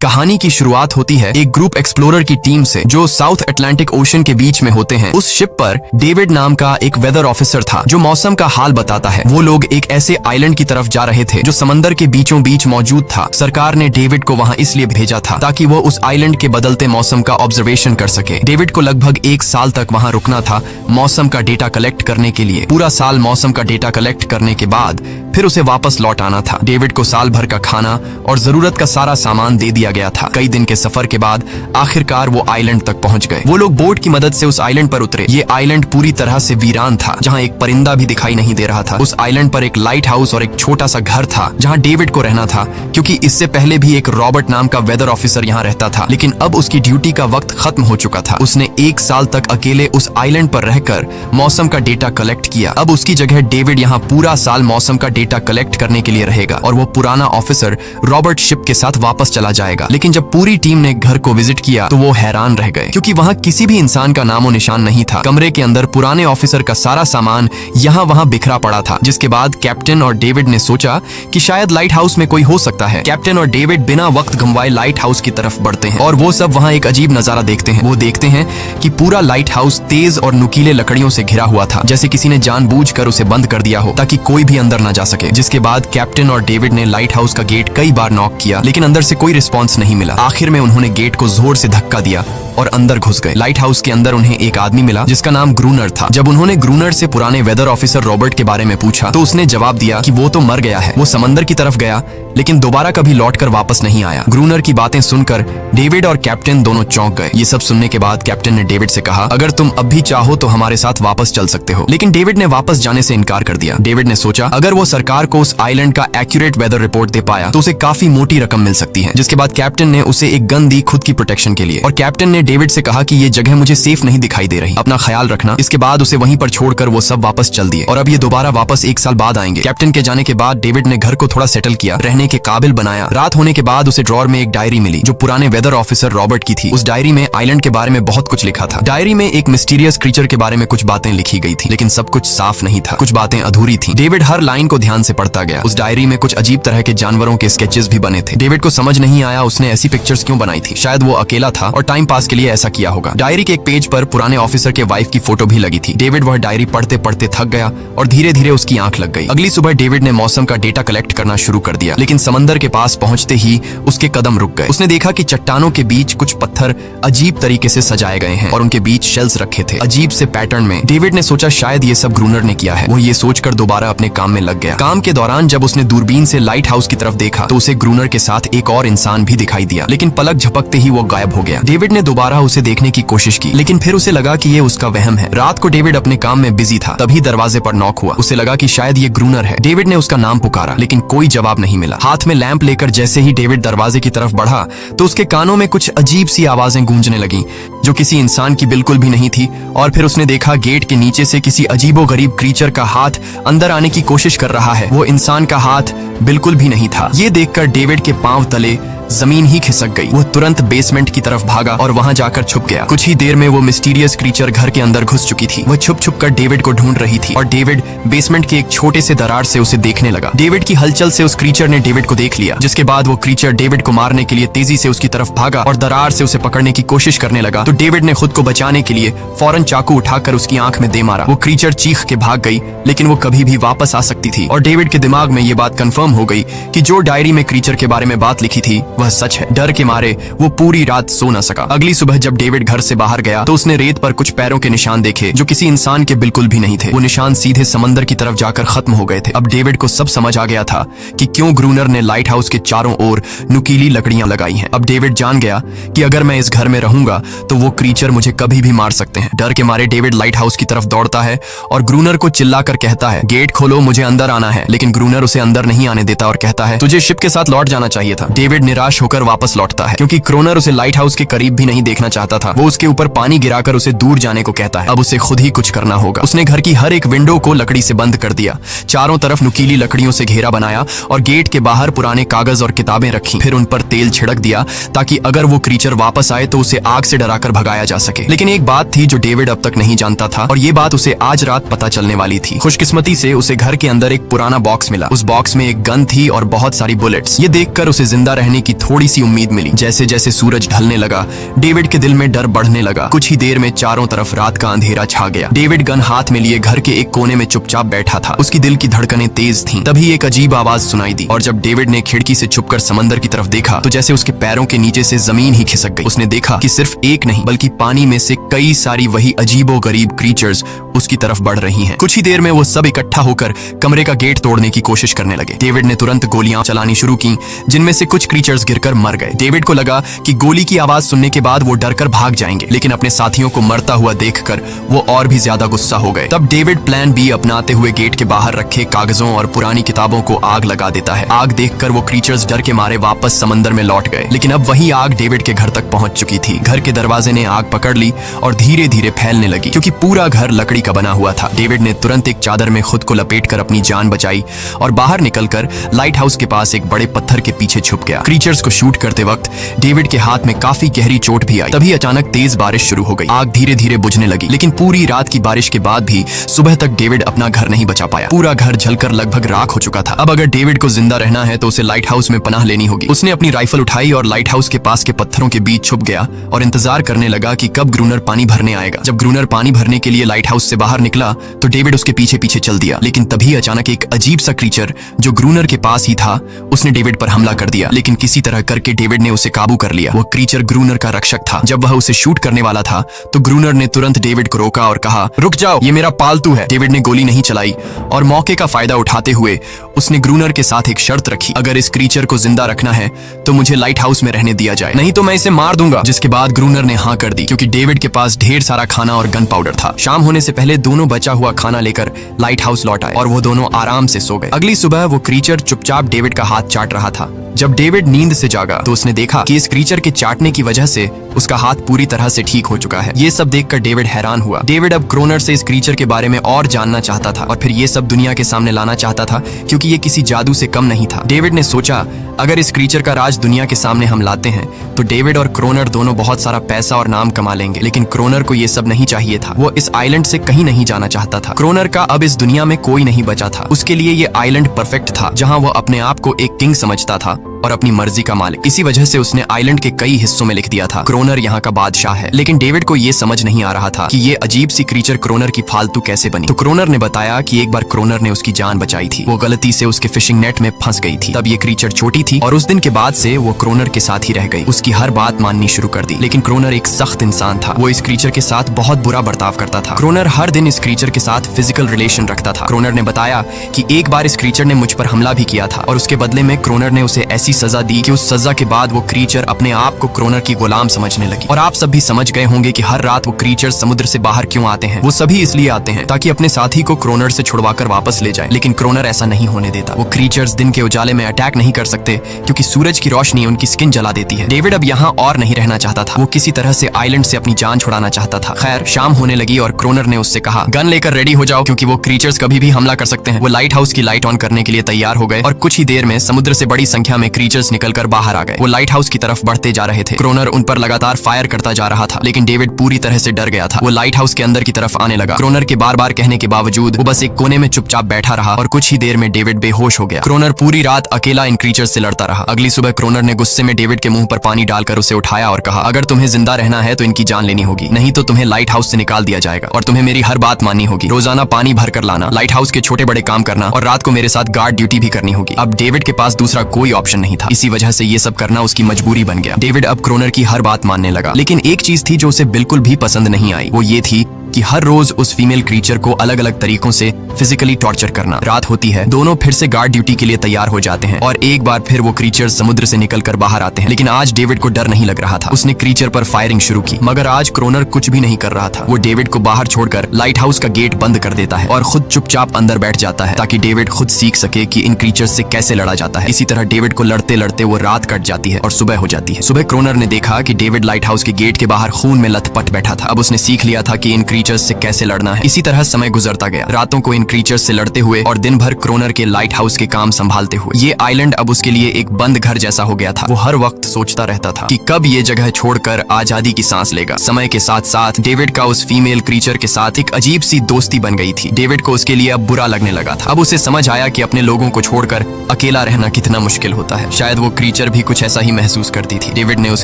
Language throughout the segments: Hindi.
कहानी की शुरुआत होती है एक ग्रुप एक्सप्लोरर की टीम से जो साउथ अटलांटिक ओशन के बीच में होते हैं। उस शिप पर डेविड नाम का एक वेदर ऑफिसर था जो मौसम का हाल बताता है। वो लोग एक ऐसे आइलैंड की तरफ जा रहे थे जो समंदर के बीचों बीच मौजूद था। सरकार ने डेविड को वहां इसलिए भेजा था ताकि वो उस आइलैंड के बदलते मौसम का ऑब्जर्वेशन कर सके। डेविड को लगभग 1 साल तक वहां रुकना था मौसम का डेटा कलेक्ट करने के लिए। पूरा साल मौसम का डेटा कलेक्ट करने के बाद फिर उसे वापस लौट आना था। डेविड को साल भर का खाना और जरूरत का सारा सामान दे दिया गया था। कई दिन के सफर के बाद आखिरकार वो आइलैंड तक पहुंच गए। वो लोग बोट की मदद से उस आइलैंड पर उतरे। ये आइलैंड पूरी तरह से वीरान था, जहां एक परिंदा भी दिखाई नहीं दे रहा था। उस आइलैंड पर एक लाइट हाउस और एक छोटा सा घर था जहां डेविड को रहना था, क्योंकि इससे पहले भी एक रॉबर्ट नाम का वेदर ऑफिसर यहाँ रहता था, लेकिन अब उसकी ड्यूटी का वक्त खत्म हो चुका था। उसने 1 साल तक अकेले उस आइलैंड पर रहकर मौसम का डेटा कलेक्ट किया। अब उसकी जगह डेविड यहाँ पूरा साल मौसम का डेटा कलेक्ट करने के लिए रहेगा और वो पुराना ऑफिसर रॉबर्ट शिप के साथ वापस चला जाएगा। लेकिन जब पूरी टीम ने घर को विजिट किया तो वो हैरान रह गए, क्योंकि वहां किसी भी इंसान का नामो निशान नहीं था। कमरे के अंदर पुराने ऑफिसर का सारा सामान यहाँ वहां बिखरा पड़ा था। जिसके बाद कैप्टन और डेविड ने सोचा कि शायद लाइट हाउस में कोई हो सकता है। कैप्टन और डेविड बिना वक्त गंवाए लाइट हाउस की तरफ बढ़ते हैं और वो सब वहां एक अजीब नजारा देखते हैं। वो देखते हैं कि पूरा लाइट हाउस तेज और नुकीले लकड़ियों से घिरा हुआ था, जैसे किसी ने जानबूझकर उसे बंद कर दिया हो ताकि कोई भी अंदर न जा सके। जिसके बाद कैप्टन और डेविड ने लाइट हाउस का गेट कई बार नॉक किया, लेकिन अंदर से कोई रिस्पॉन्स नहीं मिला। आखिर में उन्होंने गेट को जोर से धक्का दिया और अंदर घुस गए। लाइट हाउस के अंदर उन्हें एक आदमी मिला जिसका नाम ग्रूनर था। जब उन्होंने ग्रूनर से पुराने वेदर ऑफिसर रॉबर्ट के बारे में पूछा तो उसने जवाब दिया कि वो तो मर गया है। वो समंदर की तरफ गया लेकिन दोबारा कभी लौटकर वापस नहीं आया। ग्रूनर की बातें सुनकर डेविड और कैप्टन दोनों चौंक गए। ये सब सुनने के बाद कैप्टन ने डेविड से कहा, अगर तुम अब भी चाहो तो हमारे साथ वापस चल सकते हो। लेकिन डेविड ने वापस जाने से इनकार कर दिया। डेविड ने सोचा अगर वो सरकार को उस आइलैंड का एक्यूरेट वेदर रिपोर्ट दे पाया तो उसे काफी मोटी रकम मिल सकती है। जिसके बाद कैप्टन ने उसे एक गन दी खुद की प्रोटेक्शन के लिए और कैप्टन ने डेविड से कहा कि ये जगह मुझे सेफ नहीं दिखाई दे रही, अपना ख्याल रखना। इसके बाद उसे वहीं पर छोड़कर वो सब वापस चल दिए और अब ये दोबारा वापस 1 साल बाद आएंगे। कैप्टन के जाने के बाद डेविड ने घर को थोड़ा सेटल किया, रहने के काबिल बनाया। रात होने के बाद उसे ड्रॉर में एक डायरी मिली जो पुराने वेदर ऑफिसर रॉबर्ट की थी। उस डायरी में आइलैंड के बारे में बहुत कुछ लिखा था। डायरी में एक मिस्टीरियस क्रीचर के बारे में कुछ बातें लिखी गई थी, लेकिन सब कुछ साफ नहीं था, कुछ बातें अधूरी थी। डेविड हर लाइन को ध्यान से पढ़ता गया। उस डायरी में कुछ अजीब तरह के जानवरों के स्केचेस भी बने थे। डेविड को समझ नहीं आया उसने ऐसी पिक्चर्स क्यों बनाई थी। शायद वो अकेला था और टाइम पास के लिए ऐसा किया होगा। डायरी के एक पेज पर पुराने ऑफिसर के वाइफ की फोटो भी लगी थी। डेविड वह डायरी पढ़ते पढ़ते थक गया और धीरे धीरे उसकी आंख लग गई। अगली सुबह डेविड ने मौसम का डेटा कलेक्ट करना शुरू कर दिया, लेकिन समंदर के पास पहुंचते ही उसके कदम रुक गए। उसने देखा कि चट्टानों के बीच कुछ पत्थर अजीब तरीके से सजाए गए हैं और उनके बीच शेल्स रखे थे अजीब से पैटर्न में। डेविड ने सोचा शायद ये सब ग्रूनर ने किया है। वो ये सोचकर दोबारा अपने काम में लग गया। काम के दौरान जब उसने दूरबीन से लाइट हाउस की तरफ देखा तो उसे ग्रूनर के साथ एक और इंसान भी दिखाई दिया, लेकिन पलक झपकते ही वो गायब हो गया। डेविड ने दोबारा उसे देखने की कोशिश की, लेकिन फिर उसे लगा कि ये उसका वहम है। रात को डेविड अपने काम में बिजी था, तभी दरवाजे पर नॉक हुआ। उसे लगा कि शायद ये ग्रूनर है। डेविड ने उसका नाम पुकारा, लेकिन कोई जवाब नहीं मिला। हाथ में लैंप लेकर जैसे ही डेविड दरवाजे की तरफ बढ़ा तो उसके कानों में कुछ अजीब सी आवाजें गूंजने लगीं, जो किसी इंसान की बिल्कुल भी नहीं थी। और फिर उसने देखा गेट के नीचे से किसी अजीबोगरीब क्रीचर का हाथ अंदर आने की कोशिश कर रहा है। वो इंसान का हाथ बिल्कुल भी नहीं था। ये देखकर डेविड के पांव तले जमीन ही खिसक गई। वो तुरंत बेसमेंट की तरफ भागा और वहां जाकर छुप गया। कुछ ही देर में वो मिस्टीरियस क्रीचर घर के अंदर घुस चुकी थी। वो छुप छुप कर डेविड को ढूंढ रही थी और डेविड बेसमेंट के एक छोटे से दरार से उसे देखने लगा। डेविड की हलचल से उस क्रीचर ने डेविड को देख लिया, जिसके बाद वो क्रीचर डेविड को मारने के लिए तेजी से उसकी तरफ भागा और दरार से उसे पकड़ने की कोशिश करने लगा। तो डेविड ने खुद को बचाने के लिए फौरन चाकू उठाकर उसकी आंख में दे मारा। वो क्रीचर चीख के भाग गई, लेकिन वो कभी भी वापस आ सकती थी। और डेविड के दिमाग में ये बात कंफर्म हो गई कि जो डायरी में क्रीचर के बारे में बात लिखी थी वह सच है। डर के मारे वो पूरी रात सो न सका। अगली सुबह जब डेविड घर से बाहर गया तो उसने रेत पर कुछ पैरों के निशान देखे जो किसी इंसान के बिल्कुल भी नहीं थे। वो निशान सीधे समंदर की तरफ जाकर खत्म हो गए थे। अब डेविड को सब समझ आ गया था कि क्यों ग्रूनर ने लाइट हाउस के चारों ओर नुकीली लकड़ियां लगाई हैं। अब डेविड जान गया कि अगर मैं इस घर में रहूंगा तो वो क्रीचर मुझे कभी भी मार सकते हैं। डर के मारे डेविड लाइट हाउस की तरफ दौड़ता है और ग्रूनर को चिल्लाकर कहता है, गेट खोलो, मुझे अंदर आना है। लेकिन ग्रूनर उसे अंदर नहीं आने देता और कहता है, तुझे शिप के साथ लौट जाना चाहिए था। डेविड निराश होकर वापस लौटता है, क्योंकि क्रोनर उसे लाइट हाउस के करीब भी नहीं देखना चाहता था। वो उसके ऊपर पानी गिराकर उसे दूर जाने को कहता है। अब उसे खुद ही कुछ करना होगा। उसने घर की हर एक विंडो को लकड़ी से बंद कर दिया, चारों तरफ नुकीली लकड़ियों से घेरा बनाया और गेट के बाहर पुराने कागज और किताबें रखी। फिर उन पर तेल छिड़क दिया ताकि अगर वो क्रीचर वापस आए तो उसे आग से डराकर भगाया जा सके। लेकिन एक बात थी जो डेविड अब तक नहीं जानता था और ये बात उसे आज रात पता चलने वाली थी। खुशकिस्मती से उसे घर के अंदर एक पुराना बॉक्स मिला। उस बॉक्स में एक गन थी और बहुत सारी बुलेट्स। ये देखकर उसे जिंदा रहने की थोड़ी सी उम्मीद मिली। जैसे जैसे सूरज ढलने लगा, डेविड के दिल में डर बढ़ने लगा। कुछ ही देर में चारों तरफ रात का अंधेरा छा गया। डेविड गन हाथ में लिए घर के एक कोने में चुपचाप बैठा था। उसकी दिल की धड़कनें तेज थीं। तभी एक अजीब आवाज सुनाई दी और जब डेविड ने खिड़की से छुपकर समंदर की तरफ देखा तो जैसे उसके पैरों के नीचे से जमीन ही खिसक गई। उसने देखा कि सिर्फ एक नहीं बल्कि पानी में से कई सारी वही अजीबोगरीब क्रीचर्स उसकी तरफ बढ़ रही हैं। कुछ ही देर में वो सब इकट्ठा होकर कमरे का गेट तोड़ने की कोशिश करने लगे। डेविड ने तुरंत गोलियां चलानी शुरू की, जिनमें से कुछ क्रीचर्स गिरकर मर गए। डेविड को लगा कि गोली की आवाज सुनने के बाद वो डरकर भाग जाएंगे, लेकिन अपने साथियों को मरता हुआ देखकर वो और भी ज्यादा गुस्सा हो गए। तब डेविड प्लान बी अपनाते हुए गेट के बाहर रखे कागजों और पुरानी किताबों को आग लगा देता है। आग देखकर वो क्रीचर्स डर के मारे वापस समंदर में लौट गए, लेकिन अब वही आग डेविड के घर तक पहुंच चुकी थी। घर के दरवाजे ने आग पकड़ ली और धीरे धीरे फैलने लगी, क्योंकि पूरा घर लकड़ी का बना हुआ था। डेविड ने तुरंत एक चादर में खुद को लपेटकर अपनी जान बचाई और बाहर निकलकर लाइट हाउस के पास एक बड़े पत्थर के पीछे छुप गया। क्रीचर्स को शूट करते वक्त डेविड के हाथ में काफी गहरी चोट भी आई। तभी अचानक तेज बारिश शुरू हो गई। आग धीरे धीरे बुझने लगी, लेकिन पूरी रात की बारिश के बाद भी सुबह तक डेविड अपना घर नहीं बचा पाया। पूरा घर जलकर लगभग राख हो चुका था। अब अगर डेविड को जिंदा रहना है तो उसे लाइट हाउस में पनाह लेनी होगी। उसने अपनी राइफल उठाई और लाइट हाउस के पास के पत्थरों के बीच छुप गया और इंतजार करने लगा कि कब ग्रूनर पानी भरने आएगा। जब ग्रूनर पानी भरने के लिए लाइट हाउस से बाहर निकला तो डेविड उसके पीछे पीछे चल दिया, लेकिन तभी अचानक एक अजीब सा क्रीचर जो ग्रूनर के पास ही था उसने डेविड पर हमला कर दिया, लेकिन किसी तरह करके डेविड ने उसे काबू कर लिया। वो क्रीचर ग्रूनर का रक्षक था। जब वह उसे शूट करने वाला था तो ग्रूनर ने तुरंत डेविड को रोका और कहा, रुक जाओ, ये मेरा पालतू है। डेविड ने गोली नहीं चलाई और मौके का फायदा उठाते हुए उसने ग्रूनर के साथ एक शर्त रखी, अगर इस क्रीचर को जिंदा रखना है तो मुझे लाइट हाउस में रहने दिया जाए, नहीं तो मैं इसे मार दूंगा। जिसके बाद ग्रूनर ने हाँ कर दी, क्योंकि डेविड के पास ढेर सारा खाना और गन पाउडर था। शाम होने से पहले दोनों बचा हुआ खाना लेकर लाइट हाउस लौट आए और वो दोनों आराम से सो गए। अगली सुबह वो क्रीचर चुपचाप डेविड का हाथ चाट रहा था। जब डेविड नींद से जागा तो उसने देखा कि इस क्रीचर के चाटने की वजह से उसका हाथ पूरी तरह से ठीक हो चुका है। ये सब देखकर डेविड हैरान हुआ। डेविड अब क्रोनर से इस क्रीचर के बारे में और जानना चाहता था और फिर ये सब दुनिया के सामने लाना चाहता था, क्योंकि ये किसी जादू से कम नहीं था। डेविड ने सोचा, अगर इस क्रीचर का राज दुनिया के सामने हम लाते हैं तो डेविड और क्रोनर दोनों बहुत सारा पैसा और नाम कमा लेंगे। लेकिन क्रोनर को ये सब नहीं चाहिए था। वो इस आइलैंड से कहीं नहीं जाना चाहता था। क्रोनर का अब इस दुनिया में कोई नहीं बचा था। उसके लिए ये आइलैंड परफेक्ट था, जहां वो अपने आप को एक किंग समझता था और अपनी मर्जी का मालिक। इसी वजह से उसने आइलैंड के कई हिस्सों में लिख दिया था, क्रोनर यहाँ का बादशाह है। लेकिन डेविड को ये समझ नहीं आ रहा था कि ये अजीब सी क्रीचर क्रोनर की फालतू कैसे बनी। तो क्रोनर ने बताया कि एक बार क्रोनर ने उसकी जान बचाई थी। वो गलती से उसके फिशिंग नेट में फंस गई थी। तब ये क्रीचर छोटी थी और उस दिन के बाद से वो क्रोनर के साथ ही रह गई। उसकी हर बात माननी शुरू कर दी। लेकिन क्रोनर एक सख्त इंसान था। वो इस क्रीचर के साथ बहुत बुरा बर्ताव करता था। क्रोनर हर दिन इस क्रीचर के साथ फिजिकल रिलेशन रखता था। क्रोनर ने बताया कि एक बार इस क्रीचर ने मुझ पर हमला भी किया था और उसके बदले में क्रोनर ने उसे ऐसी सजा दी कि उस सजा के बाद वो क्रीचर अपने आप को क्रोनर की गुलाम समझने लगी। और आप सब भी समझ गए होंगे कि हर रात वो क्रीचर समुद्र से बाहर क्यों आते हैं। वो सभी इसलिए आते हैं ताकि अपने साथी को क्रोनर से छुड़वाकर वापस ले जाए। लेकिन क्रोनर ऐसा नहीं होने देता। वो क्रीचर्स दिन के उजाले में अटैक नहीं कर सकते, क्योंकि सूरज की रोशनी उनकी स्किन जला देती है। डेविड अब यहाँ और नहीं रहना चाहता था। वो किसी तरह से आइलैंड से अपनी जान छुड़ाना चाहता था। खैर, शाम होने लगी और क्रोनर ने उससे कहा, गन लेकर रेडी हो जाओ, क्योंकि वो क्रीचर्स कभी भी हमला कर सकते हैं। वो लाइट हाउस की लाइट ऑन करने के लिए तैयार हो गए और कुछ ही देर में समुद्र से बड़ी संख्या में क्रीचर्स निकलकर बाहर आ गए। वो लाइट हाउस की तरफ बढ़ते जा रहे थे। क्रोनर उन पर लगातार फायर करता जा रहा था, लेकिन डेविड पूरी तरह से डर गया था। वो लाइट हाउस के अंदर की तरफ आने लगा। क्रोनर के बार बार कहने के बावजूद वो बस एक कोने में चुपचाप बैठा रहा और कुछ ही देर में डेविड बेहोश हो गया। क्रोनर पूरी रात अकेला इन क्रीचर्स से लड़ता रहा। अगली सुबह क्रोनर ने गुस्से में डेविड के मुंह पर पानी डालकर उसे उठाया और कहा, अगर तुम्हें जिंदा रहना है तो इनकी जान लेनी होगी, नहीं तो तुम्हें लाइट हाउस से निकाल दिया जाएगा और तुम्हें मेरी हर बात माननी होगी। रोजाना पानी भर कर लाना, लाइट हाउस के छोटे बड़े काम करना और रात को मेरे साथ गार्ड ड्यूटी भी करनी होगी। अब डेविड के पास दूसरा कोई ऑप्शन नहीं था। इसी वजह से ये सब करना उसकी मजबूरी बन गया। डेविड अब क्रोनर की हर बात मानने लगा। लेकिन एक चीज थी जो उसे बिल्कुल भी पसंद नहीं आई। वो ये थी कि हर रोज उस फीमेल क्रीचर को अलग अलग तरीकों से फिजिकली टॉर्चर करना। रात होती है, दोनों फिर से गार्ड ड्यूटी के लिए तैयार हो जाते हैं और एक बार फिर वो क्रीचर समुद्र से निकलकर बाहर आते हैं। लेकिन आज डेविड को डर नहीं लग रहा था। उसने क्रीचर पर फायरिंग शुरू की, मगर आज क्रोनर कुछ भी नहीं कर रहा था। वो डेविड को बाहर छोड़कर लाइट हाउस का गेट बंद कर देता है और खुद चुपचाप अंदर बैठ जाता है, ताकि डेविड खुद सीख सके कि इन क्रीचर्स से कैसे लड़ा जाता है। इसी तरह डेविड को लड़ते लड़ते वो रात कट जाती है और सुबह हो जाती है। सुबह क्रोनर ने देखा कि डेविड लाइट हाउस के गेट के बाहर खून में लथपथ बैठा था। अब उसने सीख लिया था कि इन क्रीचर क्रीचर्स से कैसे लड़ना है। इसी तरह समय गुजरता गया, रातों को इन क्रीचर्स से लड़ते हुए और दिन भर क्रोनर के लाइट हाउस के काम संभालते हुए। ये आइलैंड अब उसके लिए एक बंद घर जैसा हो गया था। वो हर वक्त सोचता रहता था कि कब ये जगह छोड़कर आजादी की सांस लेगा। समय के साथ साथ डेविड का उस फीमेल क्रीचर के साथ एक अजीब सी दोस्ती बन गई थी। डेविड को उसके लिए अब बुरा लगने लगा था। अब उसे समझ आया कि अपने लोगों को छोड़कर अकेला रहना कितना मुश्किल होता है। शायद वो क्रीचर भी कुछ ऐसा ही महसूस करती थी। डेविड ने उस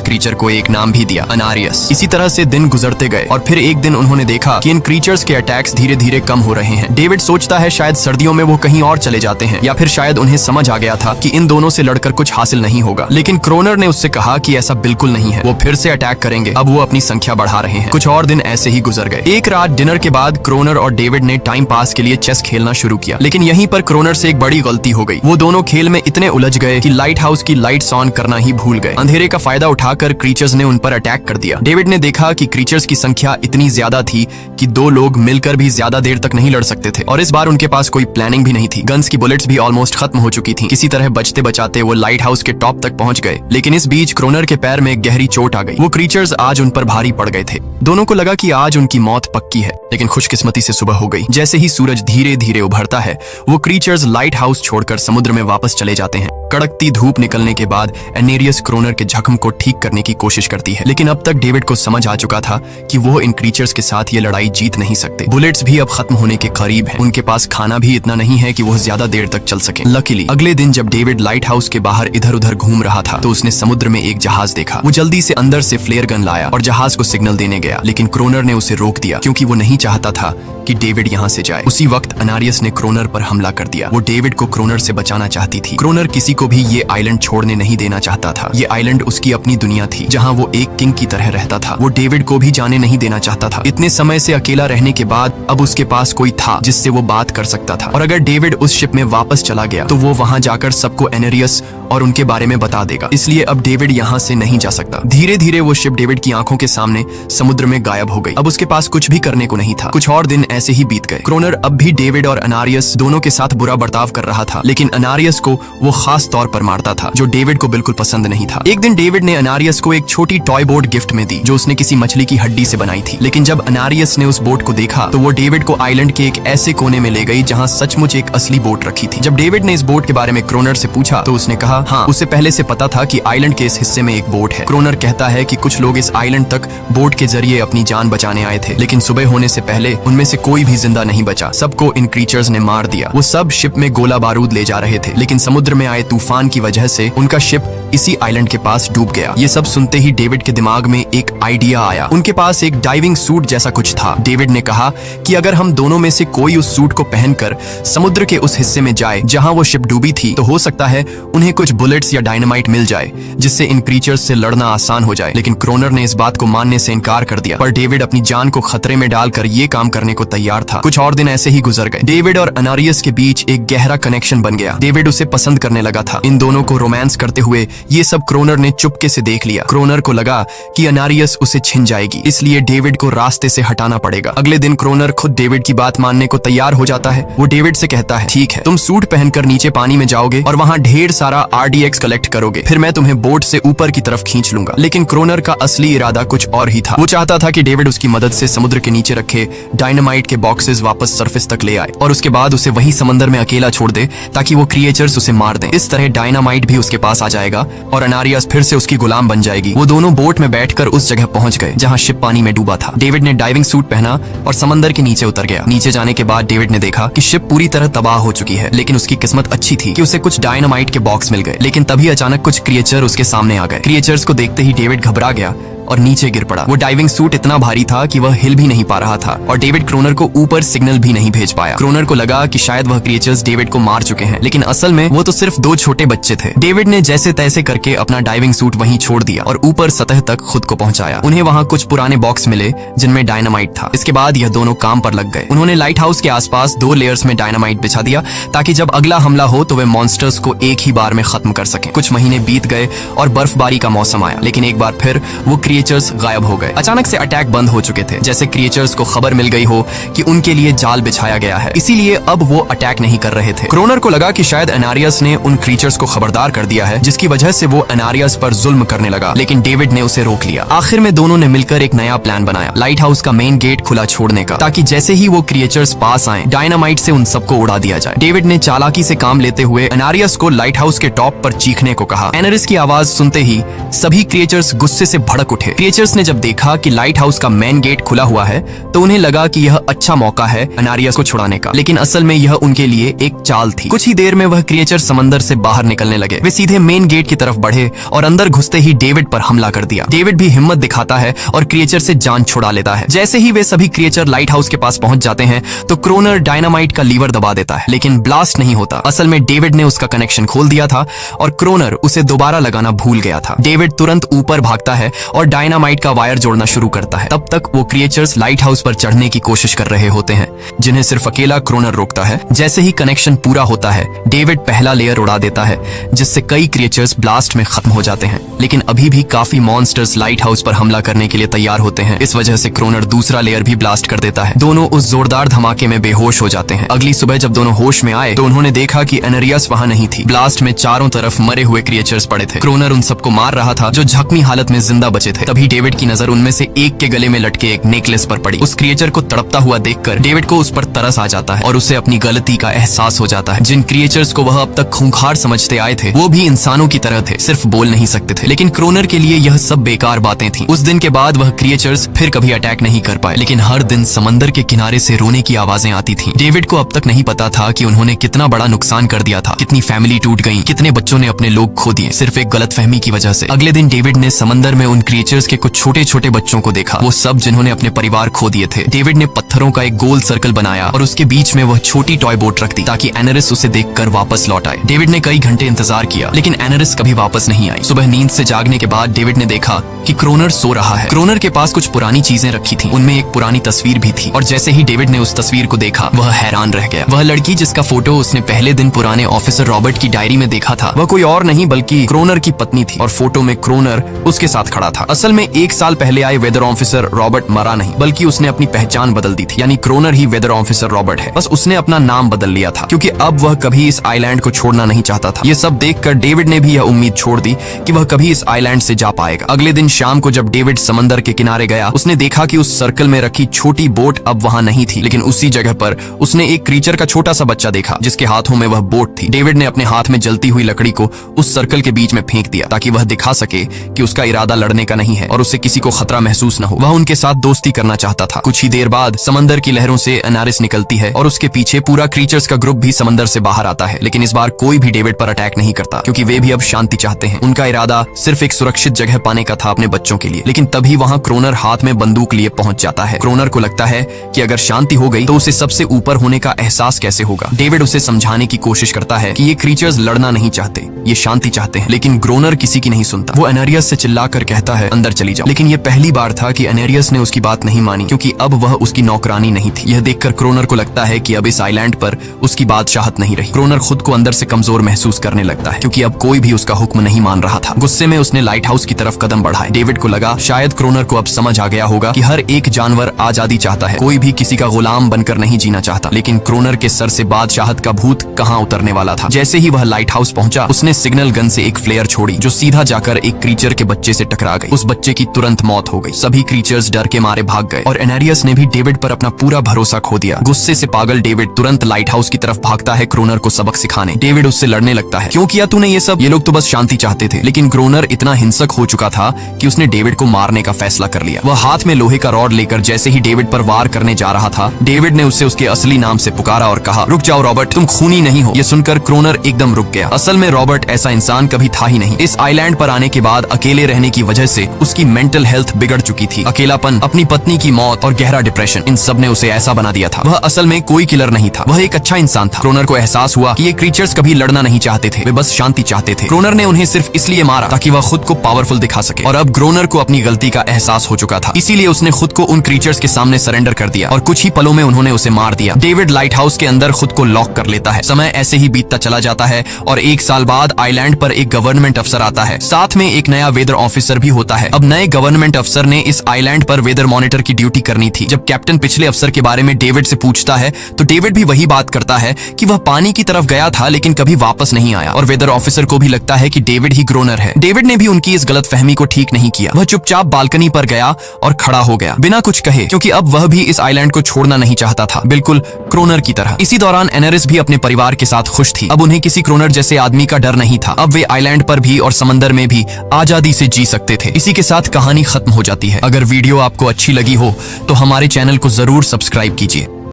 क्रीचर को एक नाम भी दिया, अनारियस। इसी तरह से दिन गुजरते गए और फिर एक दिन उन्होंने देखा कि इन क्रीचर्स के अटैक्स धीरे धीरे कम हो रहे हैं। डेविड सोचता है शायद सर्दियों में वो कहीं और चले जाते हैं, या फिर शायद उन्हें समझ आ गया था कि इन दोनों से लड़कर कुछ हासिल नहीं होगा। लेकिन क्रोनर ने उससे कहा कि ऐसा बिल्कुल नहीं है, वो फिर से अटैक करेंगे। अब वो अपनी संख्या बढ़ा रहे हैं। कुछ और दिन ऐसे ही गुजर गए। एक रात डिनर के बाद क्रोनर और डेविड ने टाइम पास के लिए चेस खेलना शुरू किया, लेकिन यहीं पर क्रोनर से एक बड़ी गलती हो गई। वो दोनों खेल में इतने उलझ गए कि लाइट हाउस की लाइट्स ऑन करना ही भूल गए। अंधेरे का फायदा उठाकर क्रीचर्स ने उन पर अटैक कर दिया। डेविड ने देखा कि क्रीचर्स की संख्या इतनी ज्यादा थी कि दो लोग मिलकर भी ज्यादा देर तक नहीं लड़ सकते थे, और इस बार उनके पास कोई प्लानिंग भी नहीं थी। गन्स की बुलेट्स भी ऑलमोस्ट खत्म हो चुकी थी। किसी तरह बचते बचाते वो लाइट हाउस के टॉप तक पहुंच गए, लेकिन इस बीच क्रोनर के पैर में एक गहरी चोट आ गई। वो क्रीचर्स आज उन पर भारी पड़ गए थे। दोनों को लगा कि आज उनकी मौत पक्की है, लेकिन खुशकिस्मती से सुबह हो गई। जैसे ही सूरज धीरे धीरे उभरता है, वो क्रीचर्स लाइट हाउस छोड़कर समुद्र में वापस चले जाते हैं। कड़कती धूप निकलने के बाद एनेरियस क्रोनर के जख्म को ठीक करने की कोशिश करती है, लेकिन अब तक डेविड को समझ आ चुका था कि वो इन क्रीचर्स के साथ ये लड़ाई जीत नहीं सकते। बुलेट्स भी अब खत्म होने के करीब हैं। उनके पास खाना भी इतना नहीं है कि वो ज्यादा देर तक चल सके। लकीली अगले दिन जब डेविड लाइट हाउस के बाहर इधर उधर घूम रहा था, तो उसने समुद्र में एक जहाज देखा। वो जल्दी से अंदर से फ्लेयर गन लाया और जहाज को सिग्नल देने गया, लेकिन क्रोनर ने उसे रोक दिया क्योंकि वो नहीं चाहता था कि डेविड यहाँ से जाए। उसी वक्त अनारियस ने क्रोनर पर हमला कर दिया। वो डेविड को क्रोनर से बचाना चाहती थी। क्रोनर किसी को भी ये आइलैंड छोड़ने नहीं देना चाहता था। ये आइलैंड उसकी अपनी दुनिया थी, जहाँ वो एक किंग की तरह रहता था। वो डेविड को भी जाने नहीं देना चाहता था। इतने समय से अकेला रहने के बाद अब उसके पास कोई था जिससे वो बात कर सकता था, और अगर डेविड उस शिप में वापस चला गया तो वो वहाँ जाकर सबको एनेरियस और उनके बारे में बता देगा। इसलिए अब डेविड यहाँ से नहीं जा सकता। धीरे धीरे वो शिप डेविड की आंखों के सामने समुद्र में गायब हो गई। अब उसके पास कुछ भी करने को नहीं था। कुछ और दिन ऐसे ही बीत गए। क्रोनर अब भी डेविड और अनारियस दोनों के साथ बुरा बर्ताव कर रहा था, लेकिन अनारियस को वो खास तौर पर मारता था, जो डेविड को बिल्कुल पसंद नहीं था। एक दिन डेविड ने अनारियस को एक छोटी टॉय बोट गिफ्ट में दी, जो उसने किसी मछली की हड्डी से बनाई थी। लेकिन जब अनारियस ने उस बोट को देखा तो वो डेविड को आइलैंड के एक ऐसे कोने में ले गई जहाँ सचमुच एक असली बोट रखी थी। जब डेविड ने इस बोट के बारे में क्रोनर से पूछा तो उसने कहा हाँ, उसे पहले से पता था कि आइलैंड के इस हिस्से में एक बोट है। क्रोनर कहता है कि कुछ लोग इस आइलैंड तक बोट के जरिए अपनी जान बचाने आए थे, लेकिन सुबह होने से पहले उनमें से कोई भी जिंदा नहीं बचा। सबको इन क्रीचर्स ने मार दिया। वो सब शिप में गोला बारूद ले जा रहे थे, लेकिन समुद्र में आए तूफान की वजह से उनका शिप इसी आइलैंड के पास डूब गया। ये सब सुनते ही डेविड के दिमाग में एक आइडिया आया। उनके पास एक डाइविंग सूट जैसा कुछ था। डेविड ने कहा कि अगर हम दोनों में से कोई उस सूट को पहनकर समुद्र के उस हिस्से में जाए जहां वो शिप डूबी थी, तो हो सकता है उन्हें कुछ बुलेट्स या डायनामाइट मिल जाए, जिससे इन क्रीचर्स से लड़ना आसान हो जाए। लेकिन क्रोनर ने इस बात को मानने से इनकार कर दिया, पर डेविड अपनी जान को खतरे में डालकर ये काम करने को तैयार था। कुछ और दिन ऐसे ही गुजर गए। डेविड और अनारियस के बीच एक गहरा कनेक्शन बन गया। डेविड उसे पसंद करने लगा था। इन दोनों को रोमांस करते हुए ये सब क्रोनर ने चुपके से देख लिया। क्रोनर को लगा कि अनारियस उसे छिन जाएगी, इसलिए डेविड को रास्ते से हटाना पड़ेगा। अगले दिन क्रोनर खुद डेविड की बात मानने को तैयार हो जाता है। वो डेविड से कहता है ठीक है, तुम सूट पहनकर नीचे पानी में जाओगे और वहाँ ढेर सारा RDX कलेक्ट करोगे, फिर मैं तुम्हें बोट से ऊपर की तरफ खींच लूंगा। लेकिन क्रोनर का असली इरादा कुछ और ही था। वो चाहता था कि डेविड उसकी मदद से समुद्र के नीचे रखे डायनामाइट के बॉक्सेस वापस सरफेस तक ले आए और उसके बाद उसे वही समंदर में अकेला छोड़ दे ताकि वो क्रिएचर्स उसे मार दें। इस तरह डायनामाइट भी उसके पास आ जाएगा और अनारियस फिर से उसकी गुलाम बन जाएगी। वो दोनों बोट में बैठकर उस जगह पहुंच गए जहां शिप पानी में डूबा था। डेविड ने डाइविंग सूट पहना और समंदर के नीचे उतर गया। नीचे जाने के बाद डेविड ने देखा कि शिप पूरी तरह तबाह हो चुकी है, लेकिन उसकी किस्मत अच्छी थी कि उसे कुछ डायनामाइट के बॉक्स मिल गए। लेकिन तभी अचानक कुछ क्रिएचर उसके सामने आ गए। क्रिएचर्स को देखते ही डेविड घबरा गया और नीचे गिर पड़ा। वो डाइविंग सूट इतना भारी था कि वह हिल भी नहीं पा रहा था और डेविड क्रोनर को ऊपर सिग्नल भी नहीं भेज पाया। क्रोनर को लगा कि शायद वह क्रिएचर्स डेविड को मार चुके हैं, लेकिन असल में वो तो सिर्फ दो छोटे बच्चे थे। डेविड ने जैसे तैसे करके अपना डाइविंग सूट वहीं छोड़ दिया और ऊपर सतह तक खुद को पहुंचाया। उन्हें वहाँ कुछ पुराने बॉक्स मिले जिनमें डायनामाइट था। इसके बाद यह दोनों काम पर लग गए। उन्होंने लाइट हाउस के आसपास 2 लेयर्स में डायनामाइट बिछा दिया ताकि जब अगला हमला हो तो वे मॉन्स्टर्स को एक ही बार में खत्म कर सकें। कुछ महीने बीत गए और बर्फबारी का मौसम आया, लेकिन एक बार फिर वो क्रिएचर्स गायब हो गए। अचानक से अटैक बंद हो चुके थे, जैसे क्रिएचर्स को खबर मिल गई हो कि उनके लिए जाल बिछाया गया है, इसीलिए अब वो अटैक नहीं कर रहे थे। क्रोनर को लगा कि शायद एनारियस ने उन क्रिएचर्स को खबरदार कर दिया है, जिसकी वजह से वो एनारियस पर जुल्म करने लगा, लेकिन डेविड ने उसे रोक लिया। आखिर में दोनों ने मिलकर एक नया प्लान बनाया, लाइट हाउस का मेन गेट खुला छोड़ने का, ताकि जैसे ही वो क्रिएचर्स पास आए डायनामाइट से उन सबको उड़ा दिया जाए। डेविड ने चालाकी से काम लेते हुए एनारियस को लाइट हाउस के टॉप पर चीखने को कहा। एनारियस की आवाज सुनते ही सभी क्रिएचर्स गुस्से से भड़क उठे। क्रिएचर्स ने जब देखा कि लाइट हाउस का मेन गेट खुला हुआ है तो उन्हें लगा कि यह अच्छा मौका है एनारियस को छुड़ाने का, लेकिन असल में यह उनके लिए एक चाल थी। कुछ ही देर में वह क्रिएचर समंदर से बाहर निकलने लगे। वे सीधे मेन गेट की तरफ बढ़े और अंदर घुसते ही डेविड पर हमला कर दिया। डेविड भी हिम्मत दिखाता है और क्रिएचर से जान छुड़ा लेता है। जैसे ही वे सभी क्रिएचर लाइट हाउस के पास पहुंच जाते हैं तो क्रोनर डायनामाइट का लीवर दबा देता है, लेकिन ब्लास्ट नहीं होता। असल में डेविड ने उसका कनेक्शन खोल दिया था और क्रोनर उसे दोबारा लगाना भूल गया था। डेविड तुरंत ऊपर भागता है और डायनामाइट का वायर जोड़ना शुरू करता है। तब तक वो क्रिएचर्स लाइट हाउस पर चढ़ने की कोशिश कर रहे होते हैं, जिन्हें सिर्फ अकेला क्रोनर रोकता है। जैसे ही कनेक्शन पूरा होता है डेविड पहला लेयर उड़ा देता है, जिससे कई क्रिएचर्स ब्लास्ट में खत्म हो जाते हैं, लेकिन अभी भी काफी मॉन्स्टर्स लाइट हाउस पर हमला करने के लिए तैयार होते हैं। इस वजह से क्रोनर दूसरा लेयर भी ब्लास्ट कर देता है। दोनों उस जोरदार धमाके में बेहोश हो जाते हैं। अगली सुबह जब दोनों होश में आए तो उन्होंने देखा कि एनारियस वहां नहीं थी। ब्लास्ट में चारों तरफ मरे हुए क्रिएचर्स पड़े थे। क्रोनर उन सबको मार रहा था जो जख्मी हालत में जिंदा बचे थे। तभी डेविड की नजर उनमें से एक के गले में लटके एक नेकलेस पर पड़ी। उस क्रिएचर को तड़पता हुआ देखकर डेविड को उस पर तरस आ जाता है और उसे अपनी गलती का एहसास हो जाता है। जिन क्रिएचर्स को वह अब तक खूंखार समझते आए थे वो भी इंसानों की तरह थे, सिर्फ बोल नहीं सकते थे। लेकिन क्रोनर के लिए यह सब बेकार बातें थी। उस दिन के बाद वह क्रिएचर्स फिर कभी अटैक नहीं कर पाए, लेकिन हर दिन समंदर के किनारे से रोने की आवाजें आती थी। डेविड को अब तक नहीं पता था कि उन्होंने कितना बड़ा नुकसान कर दिया था, कितनी फैमिली टूट गई, कितने बच्चों ने अपने लोग खो दिए, सिर्फ एक गलतफहमी की वजह से। अगले दिन डेविड ने समंदर में उन क्रिएचर्स के कुछ छोटे छोटे बच्चों को देखा, वो सब जिन्होंने अपने परिवार खो दिए थे। डेविड ने पत्थरों का एक गोल सर्कल बनाया और उसके बीच में वह छोटी टॉय बोट रख दी ताकि एनारिस उसे देखकर वापस लौट आए। डेविड ने कई घंटे इंतजार किया, लेकिन एनारिस कभी वापस नहीं आई। सुबह नींद से जागने के बाद डेविड ने देखा कि क्रोनर सो रहा है। क्रोनर के पास कुछ पुरानी चीजें रखी थी, उनमें एक पुरानी तस्वीर भी थी, और जैसे ही डेविड ने उस तस्वीर को देखा वह हैरान रह गया। वह लड़की जिसका फोटो उसने पहले दिन पुराने ऑफिसर रॉबर्ट की डायरी में देखा था, वह कोई और नहीं बल्कि क्रोनर की पत्नी थी, और फोटो में क्रोनर उसके साथ खड़ा था। असल में 1 साल पहले आए वेदर ऑफिसर रॉबर्ट मरा नहीं, बल्कि उसने अपनी पहचान बदल दी थी, यानी क्रोनर ही वेदर ऑफिसर रॉबर्ट है। बस उसने अपना नाम बदल लिया था, क्योंकि अब वह कभी इस आइलैंड को छोड़ना नहीं चाहता था। ये सब देखकर डेविड ने भी यह उम्मीद छोड़ दी कि वह कभी इस आइलैंड से जा पाएगा। अगले दिन शाम को जब डेविड समंदर के किनारे गया, उसने देखा कि उस सर्कल में रखी छोटी बोट अब वहां नहीं थी, लेकिन उसी जगह पर उसने एक क्रीचर का छोटा सा बच्चा देखा जिसके हाथों में वह बोट थी। डेविड ने अपने हाथ में जलती हुई लकड़ी को उस सर्कल के बीच में फेंक दिया ताकि वह दिखा सके कि उसका इरादा लड़ने का नहीं है और उससे किसी को खतरा महसूस न हो। वह उनके साथ दोस्ती करना चाहता था। कुछ ही देर बाद समंदर की लहरों से एनारिस निकलती है और उसके पीछे पूरा क्रीचर्स का ग्रुप भी समंदर से बाहर आता है, लेकिन इस बार कोई भी डेविड पर अटैक नहीं करता क्योंकि वे भी अब शांति चाहते हैं। उनका इरादा सिर्फ एक सुरक्षित जगह पाने का था अपने बच्चों के लिए। लेकिन तभी वहां क्रोनर हाथ में बंदूक लिए पहुंच जाता है। क्रोनर को लगता है कि अगर शांति हो गई तो उसे सबसे ऊपर होने का एहसास कैसे होगा। डेविड उसे समझाने की कोशिश करता है कि ये क्रीचर्स लड़ना नहीं चाहते, ये शांति चाहते हैं, लेकिन क्रोनर किसी की नहीं सुनता। वो एनारियस से चिल्लाकर कहता है अंदर चली जाओ, लेकिन ये पहली बार था कि एनारियस ने उसकी बात नहीं मानी क्योंकि अब वह उसकी नौकरानी नहीं थी। यह देखकर क्रोनर को लगता है कि अब इस आइलैंड पर उसकी बादशाहत नहीं रही। क्रोनर खुद को अंदर से कमजोर महसूस करने लगता है क्योंकि अब कोई भी उसका हुक्म नहीं मान रहा था। गुस्से में उसने लाइट हाउस की तरफ कदम बढ़ाए। डेविड को लगा शायद क्रोनर को अब समझ आ गया होगा कि हर एक जानवर आजादी चाहता है, कोई भी किसी का गुलाम बनकर नहीं जीना चाहता। लेकिन क्रोनर के सर से बादशाहत का भूत कहां उतरने वाला था। जैसे ही वह लाइट हाउस पहुंचा उसने सिग्नल गन से एक फ्लेयर छोड़ी जो सीधा जाकर एक क्रीचर के बच्चे से टकरा गई। उस बच्चे की तुरंत मौत हो गई। सभी क्रीचर्स डर के मारे भाग गए और एनारियस ने भी डेविड पर अपना पूरा भरोसा खो दिया। गुस्से से पागल डेविड तुरंत लाइट हाउस की तरफ भागता है क्रोनर को सबक सिखाने। डेविड उससे लड़ने लगता है, क्यों किया तूने ये सब, ये लोग तो बस शांति चाहते थे। लेकिन क्रोनर इतना हिंसक हो चुका था कि उसने डेविड को मारने का फैसला कर लिया। वह हाथ में लोहे का रॉड लेकर जैसे ही डेविड पर वार करने जा रहा था, डेविड ने उसे उसके असली नाम से पुकारा और कहा, रुक जाओ रॉबर्ट, तुम खूनी नहीं हो। ये सुनकर क्रोनर एकदम रुक गया। असल में रॉबर्ट ऐसा इंसान कभी था ही नहीं। इस आइलैंड पर आने के बाद अकेले रहने की वजह से उसकी मेंटल हेल्थ बिगड़ चुकी थी। अकेलापन, अपनी पत्नी की मौत और गहरा डिप्रेशन, इन सब ने उसे ऐसा बना दिया था। वह असल में कोई किलर नहीं था, वह एक अच्छा इंसान था। क्रोनर को एहसास हुआ कि ये क्रीचर्स कभी लड़ना नहीं चाहते थे, वे बस शांति चाहते थे। क्रोनर ने उन्हें सिर्फ इसलिए मारा ताकि वह खुद को पावरफुल दिखा सके, और अब क्रोनर को अपनी गलती का एहसास हो चुका था। इसीलिए उसने खुद को उन क्रीचर्स के सामने सरेंडर कर दिया और कुछ ही पलों में उन्होंने उसे मार दिया। डेविड लाइट हाउस के अंदर खुद को लॉक कर लेता है। समय ऐसे ही बीतता चला जाता है और 1 साल बाद आइलैंड पर एक गवर्नमेंट अफसर आता है। साथ में एक नया वेदर ऑफिसर भी होता है है। अब नए गवर्नमेंट अफसर ने इस आइलैंड पर वेदर मॉनिटर की ड्यूटी करनी थी। जब कैप्टन पिछले अफसर के बारे में डेविड से पूछता है तो डेविड भी वही बात करता है कि वह पानी की तरफ गया था लेकिन कभी वापस नहीं आया, और वेदर ऑफिसर को भी लगता है कि डेविड ही क्रोनर है। डेविड ने भी उनकी इस गलतफहमी को ठीक नहीं किया। वह चुपचाप बालकनी पर गया और खड़ा हो गया बिना कुछ कहे, क्योंकि अब वह भी इस आइलैंड को छोड़ना नहीं चाहता था, बिल्कुल क्रोनर की तरह। इसी दौरान एनेरिस भी अपने परिवार के साथ खुश थी। अब उन्हें किसी क्रोनर जैसे आदमी का डर नहीं था। अब वे आइलैंड पर भी और समंदर में भी आजादी से जी सकते थे। इसी के साथ कहानी खत्म हो जाती है। अगर वीडियो आपको अच्छी लगी हो तो हमारे चैनल को जरूर सब्सक्राइब कीजिए।